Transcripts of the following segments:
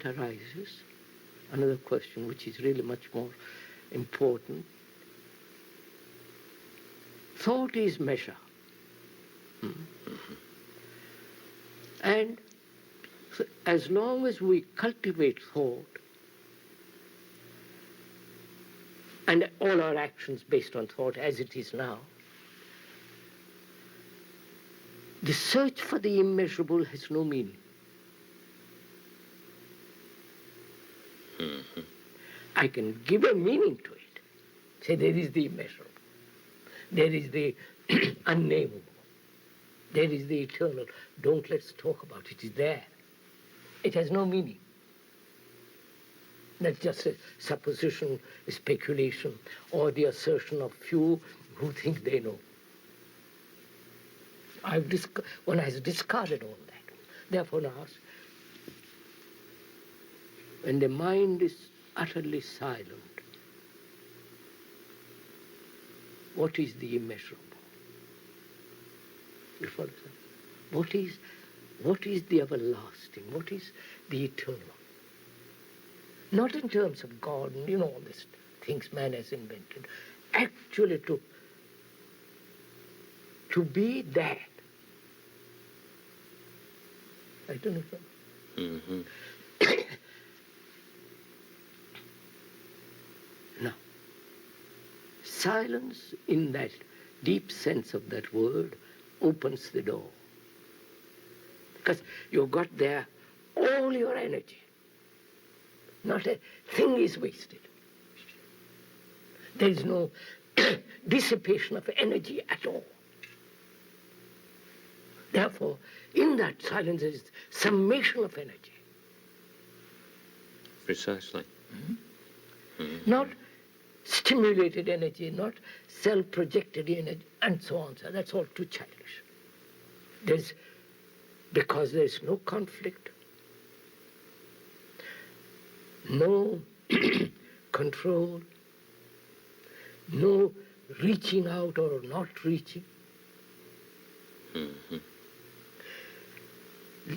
arises, another question which is really much more important. Thought is measure. And as long as we cultivate thought, and all our actions based on thought as it is now, the search for the immeasurable has no meaning. I can give a meaning to it. Say there is the immeasurable. There is the unnameable. There is the eternal. Don't let's talk about it. It is there. It has no meaning. That's just a supposition, a speculation, or the assertion of few who think they know. One has discarded all that. Therefore now, when the mind is utterly silent, what is the immeasurable? You follow that? What is the everlasting? What is the eternal? Not in terms of God and all these things man has invented. Actually to be that. I don't know. Now, silence in that deep sense of that word opens the door. Because you've got there all your energy. Not a thing is wasted. There is no dissipation of energy at all. Therefore, in that silence there is summation of energy. Precisely. Not stimulated energy, not self-projected energy, and so on. So that's all too childish. Because there is no conflict, no control, no reaching out or not reaching,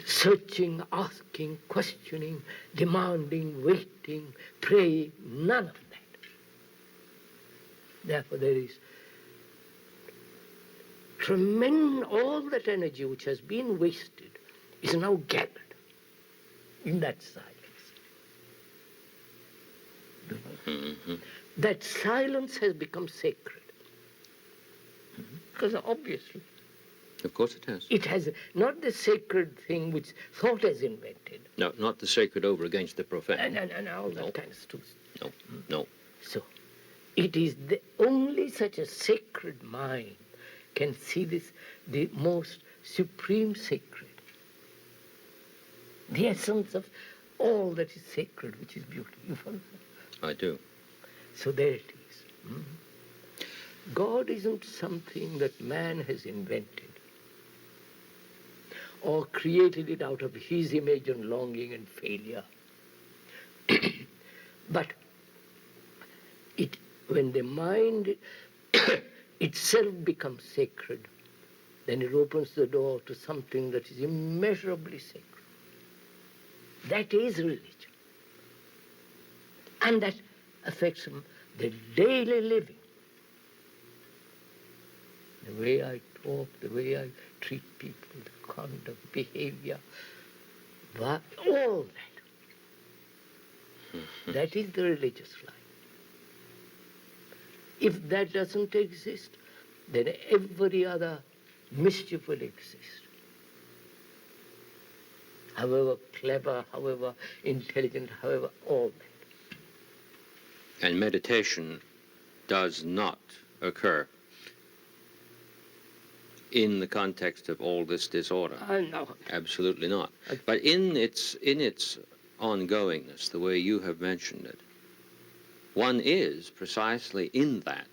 searching, asking, questioning, demanding, waiting, praying, none of that. Therefore there is tremendous, all that energy which has been wasted is now gathered in that silence. That silence has become sacred. Because obviously, of course it has. It has not the sacred thing which thought has invented. No, not the sacred over against the profane. And all that kind of stuff. No. So, it is only such a sacred mind can see this, the most supreme sacred. The essence of all that is sacred, which is beauty. You follow? I do. So there it is. God isn't something that man has invented or created it out of his image and longing and failure. But when the mind itself becomes sacred, then it opens the door to something that is immeasurably sacred. That is religion. And that affects the daily living. The way I talk, the way I treat people, the conduct, behavior, all that. That is the religious life. If that doesn't exist, then every other mischief will exist. However clever, however intelligent, however all that. And meditation does not occur in the context of all this disorder. No. Absolutely not. But in its ongoingness, the way you have mentioned it, one is precisely in that.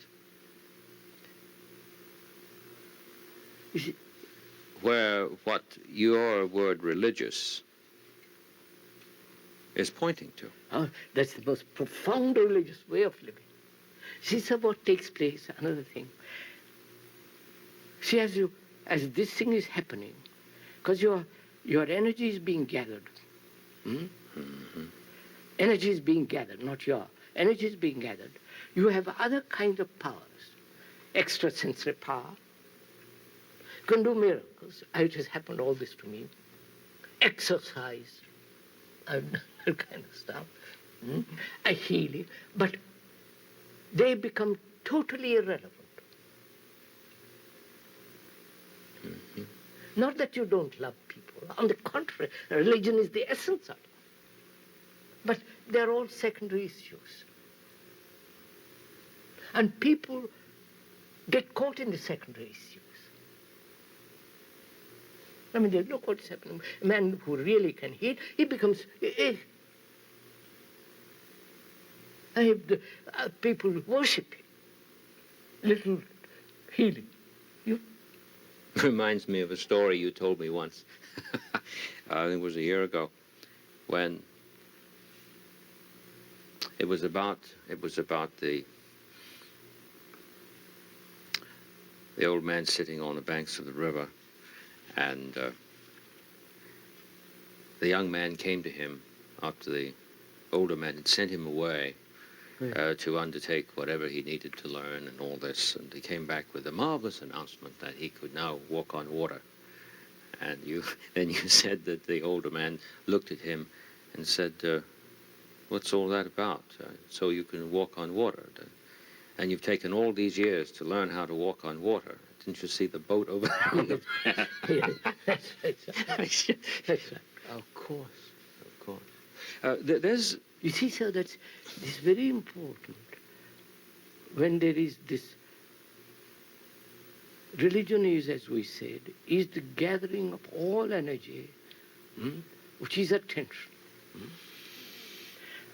Where what your word religious is pointing to. That's the most profound religious way of living. See, sir, what takes place, another thing. See, as this thing is happening, because your energy is being gathered, Energy is being gathered, not your. Energy is being gathered. You have other kinds of powers. Extrasensory power. You can do miracles. It has happened all this to me. Exercise. I've done that kind of stuff. I heal it. But they become totally irrelevant. Not that you don't love people. On the contrary, religion is the essence of it. But they're all secondary issues. And people get caught in the secondary issues. I mean, look what's happening. A man who really can heal, he becomes... I have the, people worship him. Little healing. You... Reminds me of a story you told me once. I think it was a year ago, when it was about the old man sitting on the banks of the river, and the young man came to him after the older man had sent him away to undertake whatever he needed to learn and all this, and he came back with a marvelous announcement that he could now walk on water. And then you said that the older man looked at him and said, what's all that about? So you can walk on water. And you've taken all these years to learn how to walk on water. Didn't you see the boat over there? That's right. Of course. There's... You see, sir, that's very important. When there is this... Religion is, as we said, is the gathering of all energy, which is attention.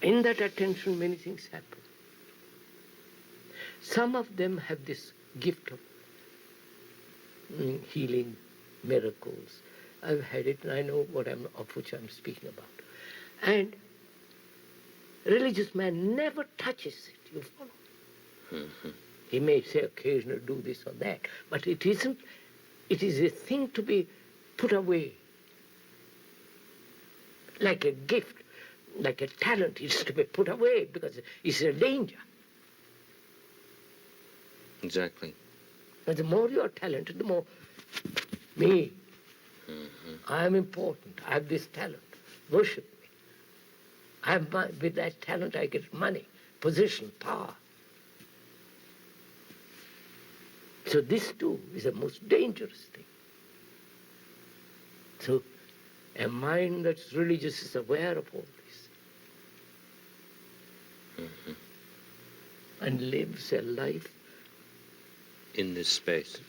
In that attention, many things happen. Some of them have this gift of healing, miracles. I've had it, and I know of which I'm speaking about. And religious man never touches it, you follow? He may say occasionally do this or that, but it isn't. It is a thing to be put away. Like a gift, like a talent, it's to be put away because it's a danger. Exactly. But the more you are talented, the more me. I am important. I have this talent. Worship me. With that talent I get money, position, power. So this too is a most dangerous thing. So a mind that's religious is aware of all this. And lives a life in this space.